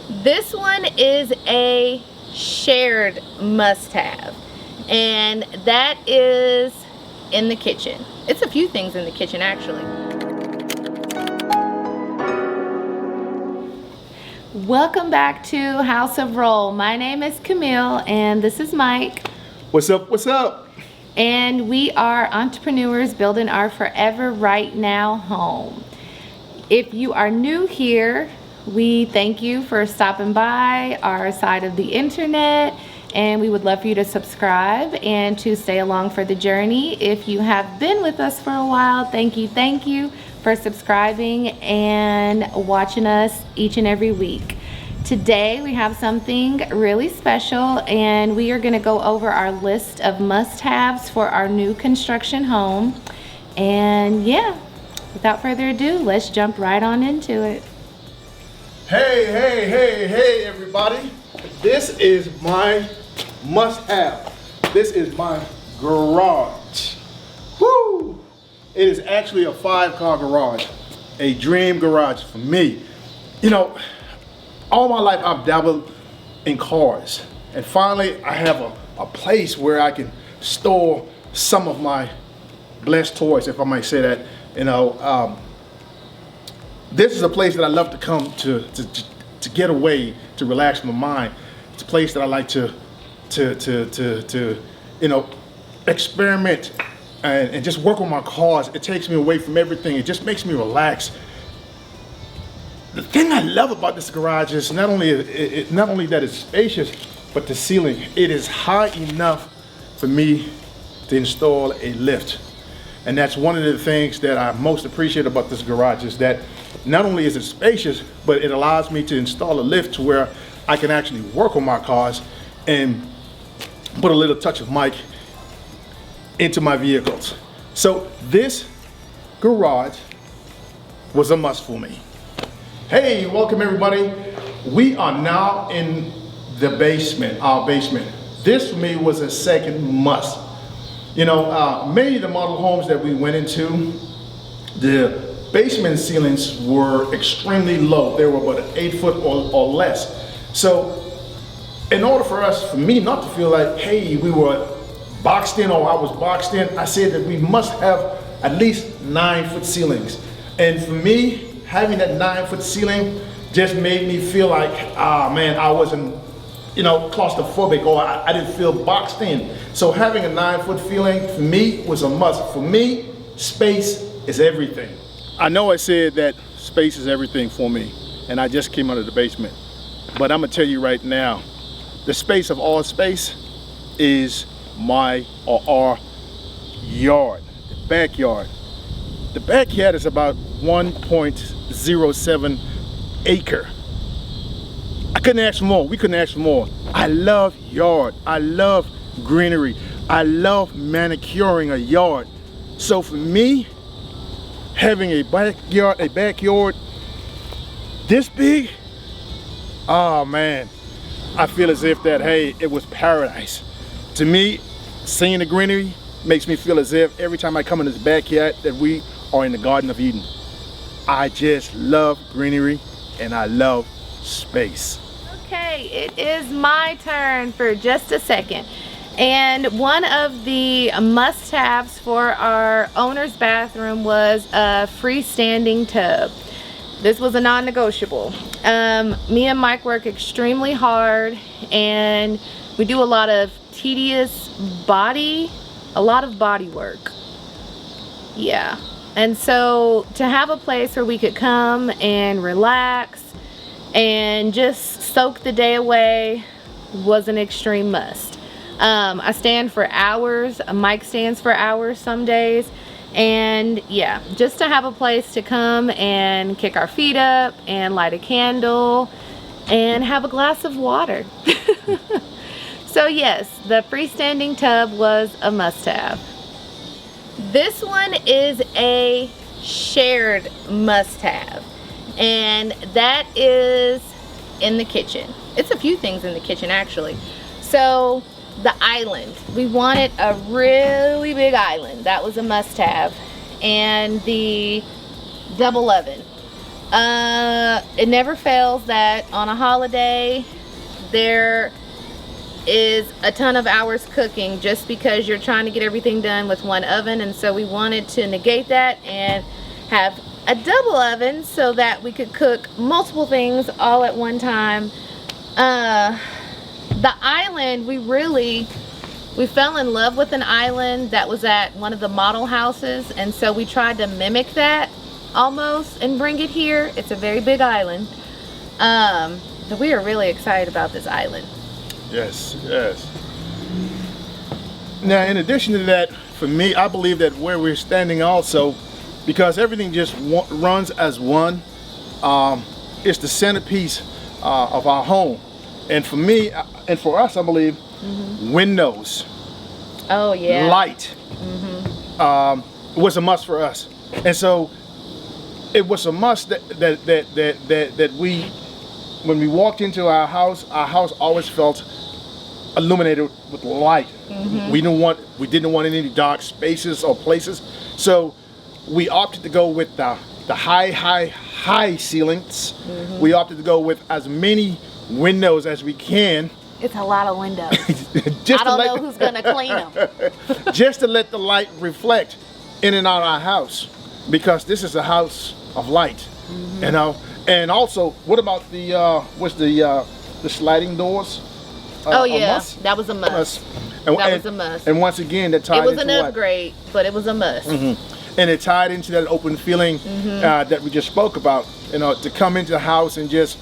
This one is a shared must-have, and that is in the kitchen. It's a few things in the kitchen actually. Welcome back to House of Roll. My name is Camille and this is Mike. What's up? What's up? And we are entrepreneurs building our forever right now home. If you are new here, we thank you for stopping by our side of the internet, and we would love for you to subscribe and to stay along for the journey. If you have been with us for a while, thank you for subscribing and watching us each and every week. Today we have something really special, and we are going to go over our list of must-haves for our new construction home. And yeah, without further ado, let's jump right on into it. Hey, everybody. This is my must-have. This is my garage. Woo! It is actually a 5-car garage. A dream garage for me. You know, all my life I've dabbled in cars. And finally, I have a place where I can store some of my blessed toys, if I might say that. You know, this is a place that I love to come to get away, to relax my mind. It's a place that I like to you know, experiment and just work on my cars. It takes me away from everything. It just makes me relax. The thing I love about this garage is not only that it's spacious, but the ceiling. It is high enough for me to install a lift. And that's one of the things that I most appreciate about this garage, is that not only is it spacious, but it allows me to install a lift to where I can actually work on my cars and put a little touch of Mike into my vehicles. So this garage was a must for me. Hey, welcome everybody. We are now in the basement, our basement. This for me was a second must. You know, many of the model homes that we went into, the basement ceilings were extremely low. They were about 8 foot or less. So in order for me not to feel like, hey, we were boxed in or I was boxed in, I said that we must have at least 9-foot ceilings. And for me, having that 9-foot ceiling just made me feel like, man, I wasn't, you know, claustrophobic, or I didn't feel boxed in. So having a 9-foot feeling for me was a must. For me, space is everything. I know I said that space is everything for me, and I just came out of the basement. But I'm gonna tell you right now, the space of all space is our yard, the backyard. The backyard is about 1.07 acre. I couldn't ask for more. We couldn't ask for more. I love yard. I love greenery. I love manicuring a yard. So for me, having a backyard this big, oh man, I feel as if that, hey, it was paradise. To me, seeing the greenery makes me feel as if every time I come in this backyard that we are in the Garden of Eden. I just love greenery and I love space. Okay, it is my turn for just a second. And one of the must-haves for our owner's bathroom was a freestanding tub. This was a non-negotiable. Me and Mike work extremely hard, and we do a lot of tedious body work. Yeah. And so to have a place where we could come and relax and just soak the day away was an extreme must. I stand for hours, Mike stands for hours some days, and yeah, just to have a place to come and kick our feet up and light a candle and have a glass of water. So yes, the freestanding tub was a must-have. This one is a shared must-have, and that is in the kitchen. It's a few things in the kitchen actually. So the island, we wanted a really big island. That was a must-have. And the double oven. It never fails that on a holiday there is a ton of hours cooking just because you're trying to get everything done with one oven, and so we wanted to negate that and have a double oven so that we could cook multiple things all at one time. The island, we fell in love with an island that was at one of the model houses, and so we tried to mimic that almost and bring it here. It's a very big island. But we are really excited about this island. Yes, yes. Now, in addition to that, for me, I believe that where we're standing also, because everything just runs as one, it's the centerpiece of our home. And for me, and for us, I believe, windows, Oh yeah. light, was a must for us. And so it was a must that we, when we walked into our house always felt illuminated with light. We didn't want any dark spaces or places. So we opted to go with the high ceilings. We opted to go with as many windows as we can. It's a lot of windows. Just I don't know who's gonna clean them. just to let the light reflect in and out of our house, because this is a house of light, you know. And also, what about the sliding doors? Oh yeah, that was a must. And, That was a must. And once again, that tied It was into an what? upgrade, but it was a must. And it tied into that open feeling that we just spoke about. You know, to come into the house and just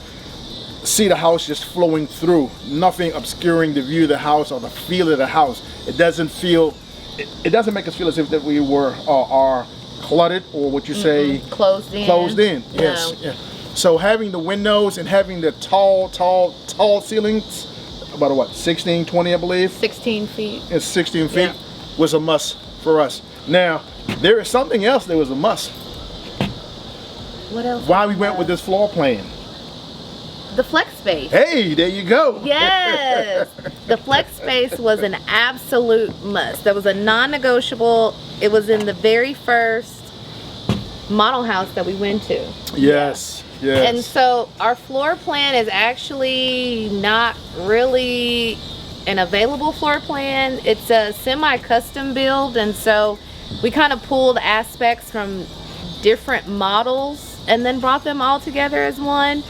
see the house just flowing through, nothing obscuring the view of the house or the feel of the house. It doesn't make us feel as if that we are cluttered, or what you say, Closed in. closed in. No. Yes. Yeah. So having the windows and having the tall ceilings, about what, 16, 20, I believe? 16 feet. It's 16 feet, Yeah. was a must for us. Now, there is something else that was a must. What else? Why we went with this floor plan. The flex space. Hey, there you go. Yes, the flex space was an absolute must. That was a non-negotiable. It was in the very first model house that we went to. Yes, yes. And so our floor plan is actually not really an available floor plan. It's a semi-custom build, and so we kind of pulled aspects from different models and then brought them all together as one.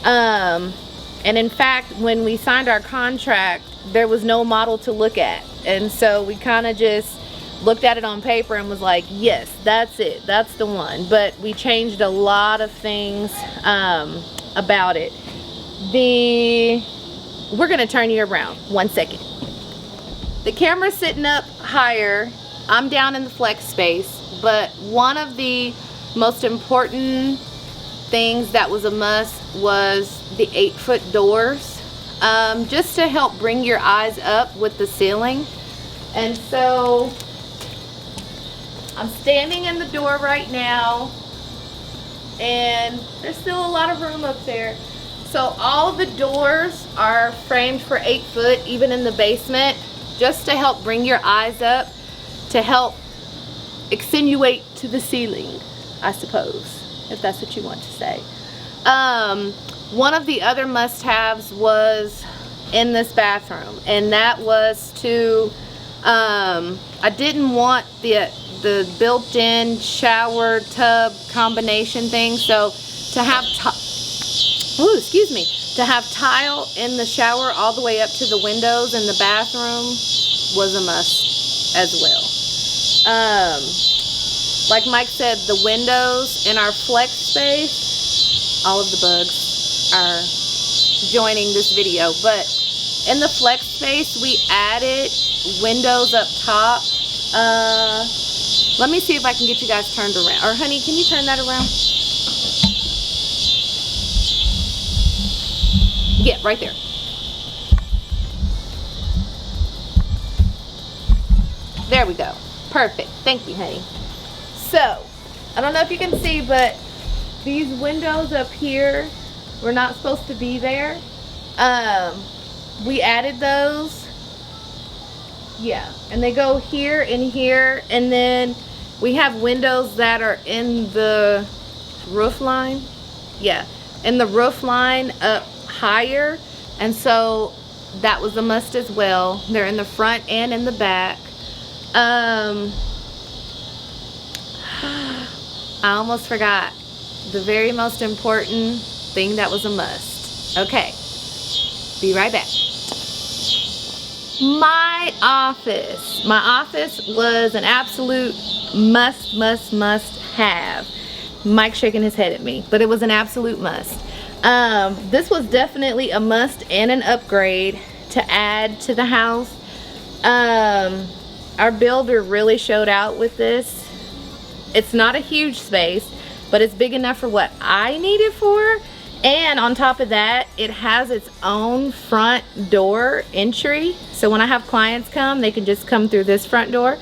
And in fact, when we signed our contract, there was no model to look at, and so we kind of just looked at it on paper and was like, yes, that's it, that's the one. But we changed a lot of things about it. We're gonna turn you around 1 second. The camera's sitting up higher, I'm down in the flex space, but one of the most important things that was a must was the 8-foot doors, just to help bring your eyes up with the ceiling. And so I'm standing in the door right now, and there's still a lot of room up there. So all the doors are framed for 8 foot, even in the basement, just to help bring your eyes up, to help accentuate to the ceiling, I suppose, if that's what you want to say. One of the other must-haves was in this bathroom, and that was to, I didn't want the built-in shower tub combination thing, so to have to have tile in the shower all the way up to the windows in the bathroom was a must as well. Like Mike said, the windows in our flex space, all of the bugs are joining this video, but in the flex space we added windows up top. Let me see if I can get you guys turned around. Or honey, can you turn that around? Yeah, right there. There we go. Perfect. Thank you, honey. So, I don't know if you can see, but these windows up here were not supposed to be there. We added those. Yeah, and they go here and here, and then we have windows that are in the roof line. yeah, and the roof line up higher, and so that was a must as well. They're in the front and in the back. I almost forgot the very most important thing that was a must. Okay, be right back. My office was an absolute must have. Mike's shaking his head at me, but it was an absolute must. This was definitely a must and an upgrade to add to the house. Our builder really showed out with this. It's not a huge space, but it's big enough for what I need it for. And on top of that, it has its own front door entry. So when I have clients come, they can just come through this front door.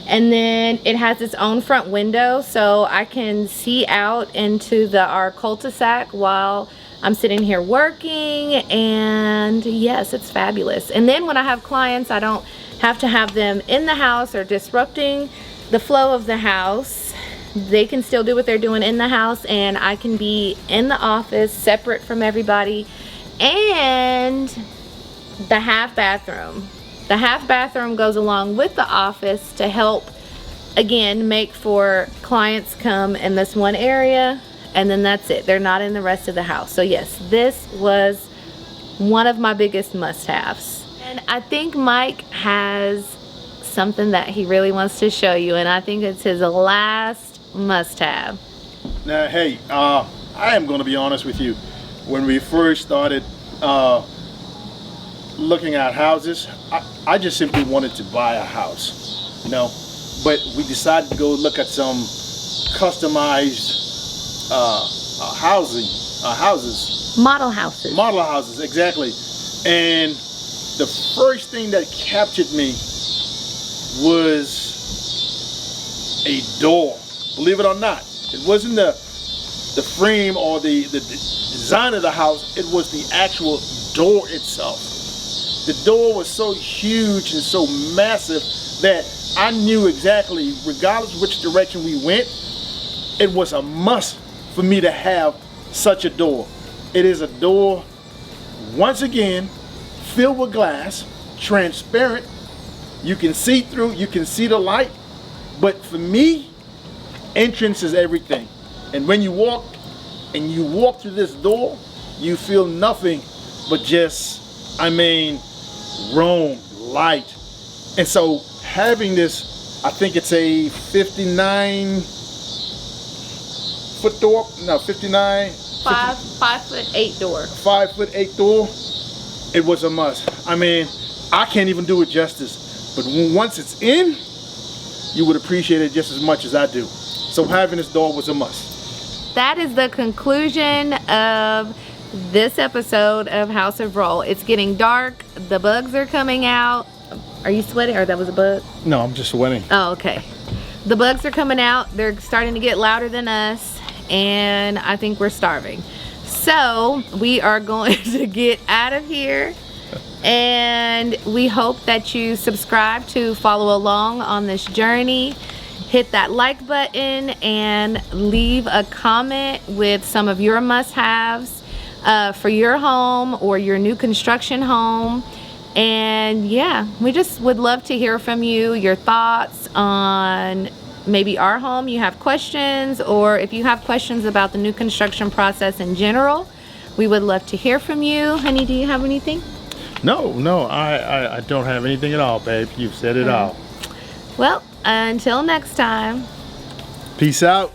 And then it has its own front window, so I can see out into our cul-de-sac while I'm sitting here working. And yes, it's fabulous. And then when I have clients, I don't have to have them in the house or disrupting the flow of the house. They can still do what they're doing in the house, and I can be in the office separate from everybody. And the half bathroom. The half bathroom goes along with the office to help, again, make for clients come in this one area, and then that's it. They're not in the rest of the house. So yes, this was one of my biggest must-haves. And I think Mike has something that he really wants to show you, and I think it's his last must-have. Now, hey, I am going to be honest with you. When we first started looking at houses, I just simply wanted to buy a house, you know. But we decided to go look at some customized houses. Model houses. Model houses, exactly. And the first thing that captured me was a door. Believe it or not, it wasn't the frame or the design of the house. It was the actual door itself. The door was so huge and so massive that I knew exactly, regardless of which direction we went, it was a must for me to have such a door. It is a door, once again, filled with glass, transparent. You can see through, you can see the light. But for me, entrance is everything. And when you walk through this door, you feel nothing but just, room, light. And so having this, I think it's a 59-foot door. No, 59. 5'8" door. 5'8" door. It was a must. I can't even do it justice. But once it's in, you would appreciate it just as much as I do. So having this door was a must. That is the conclusion of this episode of House of Roll. It's getting dark. The bugs are coming out. Are you sweating, or that was a bug? No, I'm just sweating. Oh, okay. The bugs are coming out. They're starting to get louder than us, and I think we're starving. So we are going to get out of here. And we hope that you subscribe to follow along on this journey. Hit that like button and leave a comment with some of your must-haves for your home or your new construction home. And yeah, we just would love to hear from you, your thoughts on maybe our home. You have questions, or if you have questions about the new construction process in general, we would love to hear from you. Honey, do you have anything? No, I don't have anything at all, babe. You've said it all. Well, until next time. Peace out.